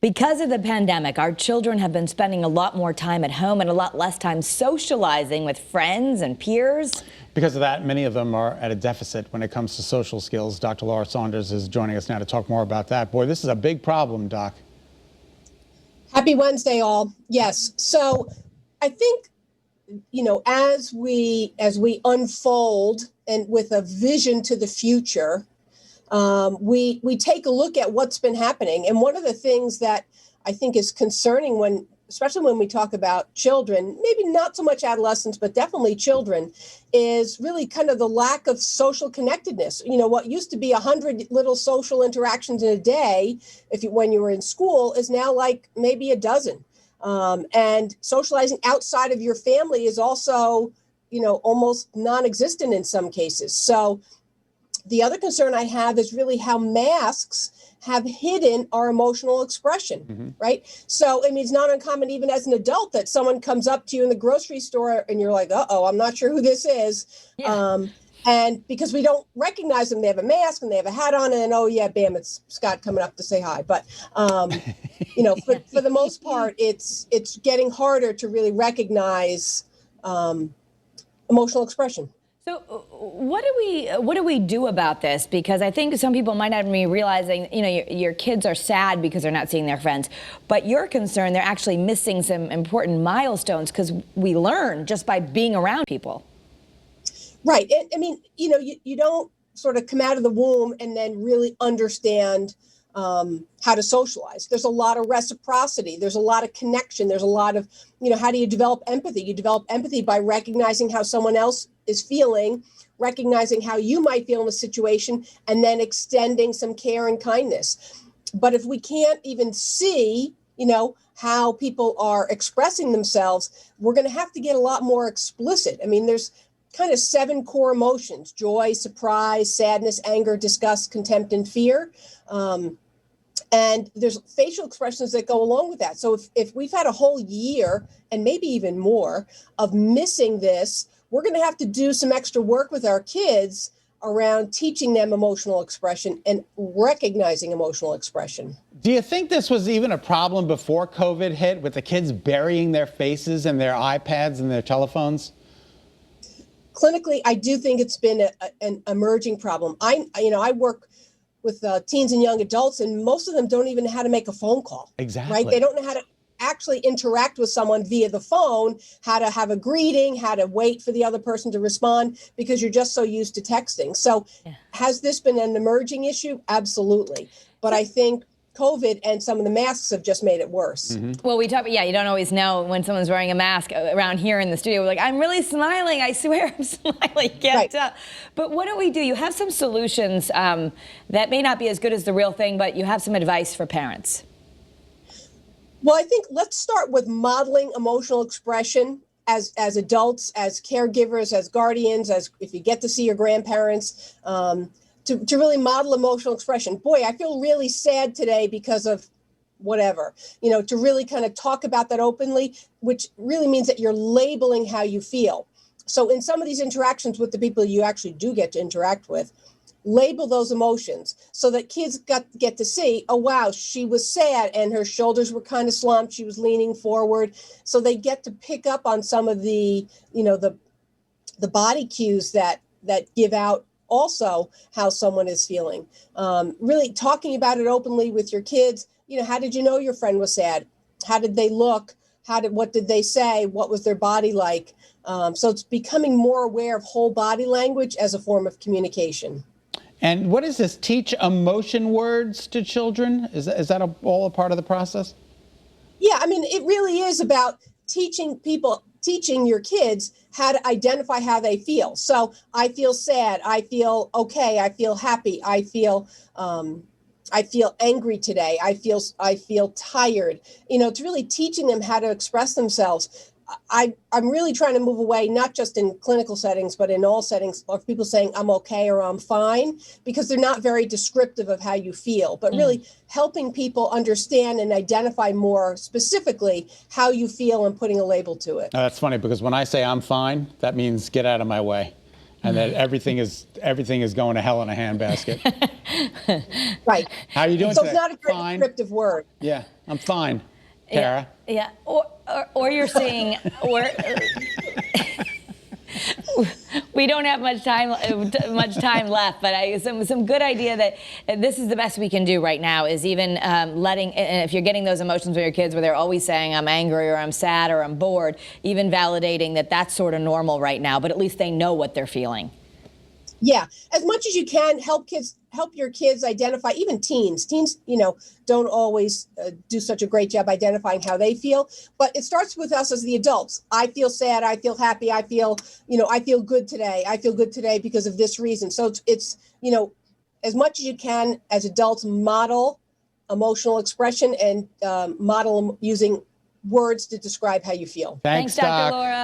Because of the pandemic, our children have been spending a lot more time at home and a lot less time socializing with friends and peers. Because of that, many of them are at a deficit when it comes to social skills. Dr. Laura Saunders is joining us now to talk more about that. Boy, this is a big problem, Doc. Happy Wednesday, all. Yes. So I think, as we unfold and with a vision to the future, we take a look at what's been happening. And one of the things that I think is concerning especially when we talk about children, maybe not so much adolescents, but definitely children, is really kind of the lack of social connectedness. What used to be 100 little social interactions in a day, when you were in school, is now like maybe a dozen. And socializing outside of your family is also, almost non-existent in some cases. So the other concern I have is really how masks have hidden our emotional expression, right? So, it's not uncommon even as an adult that someone comes up to you in the grocery store and you're like, uh-oh, I'm not sure who this is. Yeah. And because we don't recognize them, they have a mask and they have a hat on, and then, oh yeah, bam, it's Scott coming up to say hi. But, for the most part, it's getting harder to really recognize emotional expression. So what do we do about this? Because I think some people might not be realizing, your kids are sad because they're not seeing their friends, but you're concerned they're actually missing some important milestones because we learn just by being around people. Right. And you don't sort of come out of the womb and then really understand how to socialize. There's a lot of reciprocity. There's a lot of connection. There's a lot of, how do you develop empathy? You develop empathy by recognizing how someone else is feeling, recognizing how you might feel in a situation, and then extending some care and kindness. But if we can't even see, how people are expressing themselves, we're going to have to get a lot more explicit. There's kind of 7 core emotions: joy, surprise, sadness, anger, disgust, contempt, and fear. And there's facial expressions that go along with that. So if we've had a whole year and maybe even more of missing this, we're going to have to do some extra work with our kids around teaching them emotional expression and recognizing emotional expression. Do you think this was even a problem before COVID hit, with the kids burying their faces in their iPads and their telephones? Clinically, I do think it's been an emerging problem. I work with teens and young adults, and most of them don't even know how to make a phone call. Exactly. Right? They don't know how to actually interact with someone via the phone, how to have a greeting, how to wait for the other person to respond, because you're just so used to texting. So Has this been an emerging issue? Absolutely. But I think COVID and some of the masks have just made it worse. Well, you don't always know when someone's wearing a mask around here in the studio. We're like, I'm really smiling. I swear I'm smiling. But what do we do? You have some solutions that may not be as good as the real thing, but you have some advice for parents. Well, I think let's start with modeling emotional expression as adults, as caregivers, as guardians, as if you get to see your grandparents, to really model emotional expression. Boy, I feel really sad today because of whatever, to really kind of talk about that openly, which really means that you're labeling how you feel. So in some of these interactions with the people you actually do get to interact with, label those emotions so that kids get to see, oh, wow, she was sad and her shoulders were kind of slumped. She was leaning forward. So they get to pick up on some of the, the body cues that give out also how someone is feeling. Really talking about it openly with your kids. How did you know your friend was sad? How did they look? What did they say? What was their body like? So it's becoming more aware of whole body language as a form of communication. And what is this? Teach emotion words to children? Is that all a part of the process? Yeah, it really is about teaching your kids how to identify how they feel. So I feel sad. I feel okay. I feel happy. I feel angry today. I feel tired. It's really teaching them how to express themselves. I'm really trying to move away, not just in clinical settings, but in all settings, of people saying I'm okay or I'm fine, because they're not very descriptive of how you feel, but really helping people understand and identify more specifically how you feel and putting a label to it. That's funny, because when I say I'm fine, that means get out of my way. and that everything is going to hell in a handbasket. Right. How are you doing So today? it's not a very Fine. descriptive word. Yeah, I'm fine. Tara. Yeah. Or you're seeing, or we don't have much time left, but some good idea that this is the best we can do right now is even letting, and if you're getting those emotions with your kids where they're always saying I'm angry or I'm sad or I'm bored, even validating that that's sort of normal right now, but at least they know what they're feeling. Yeah, as much as you can, help your kids identify, even teens, don't always do such a great job identifying how they feel, but it starts with us as the adults. I feel sad, I feel happy, I feel good today. I feel good today because of this reason. So it's as much as you can as adults, model emotional expression and model using words to describe how you feel. Thanks, Dr. Doc. Laura.